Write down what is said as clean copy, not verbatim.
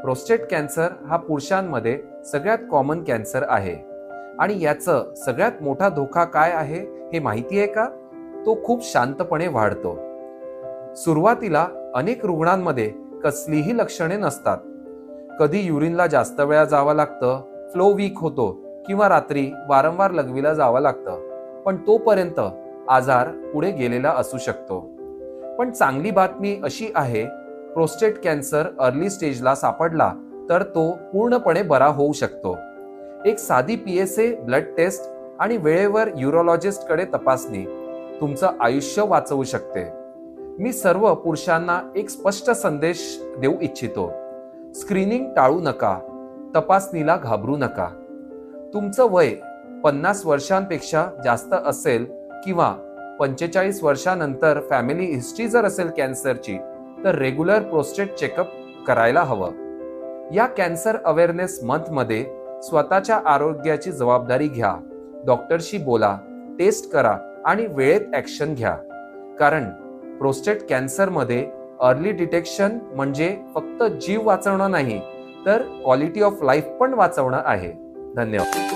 Prostate cancer हा पुरुषांमध्ये सगळ्यात कॉमन कॅन्सर आहे आणि याचं सगळ्यात मोठा धोका काय आहे हे माहिती आहे का? तो खूप शांतपणे वाढतो. सुरुवातीला अनेक रुग्णांमध्ये कसलीही लक्षणे नसतात. कधी युरिनला जास्त वेळा जावं लागतं, फ्लो वीक होतो किंवा रात्री वारंवार लघवीला जावं लागतं. पण तोपर्यंत आजार पुढे गेलेला असू शकतो. पण चांगली बातमी अशी आहे, प्रोस्टेट कॅन्सर अर्ली स्टेजला सापडला तर तो पूर्णपणे बरा होऊ शकतो. एक साधी PSA ब्लड टेस्ट आणि वेळेवर कडे तपासणी तुमचं आयुष्य वाचवू शकते. मी सर्व पुरुषांना एक स्पष्ट संदेश देऊ इच्छितो. स्क्रीनिंग टाळू नका, तपासणीला घाबरू नका. तुमचं वय 50 वर्षांपेक्षा जास्त असेल किंवा 45 वर्षानंतर फॅमिली हिस्ट्री जर असेल कॅन्सरची, तर रेग्युलर प्रोस्टेट चेकअप करायला हवं. या कॅन्सर अवेअरनेस मंथमध्ये स्वतःच्या आरोग्याची जबाबदारी घ्या. डॉक्टरशी बोला, टेस्ट करा आणि वेळेत ॲक्शन घ्या. कारण प्रोस्टेट कॅन्सरमध्ये अर्ली डिटेक्शन म्हणजे फक्त जीव वाचवणं नाही, तर क्वालिटी ऑफ लाईफ पण वाचवणं आहे. धन्यवाद.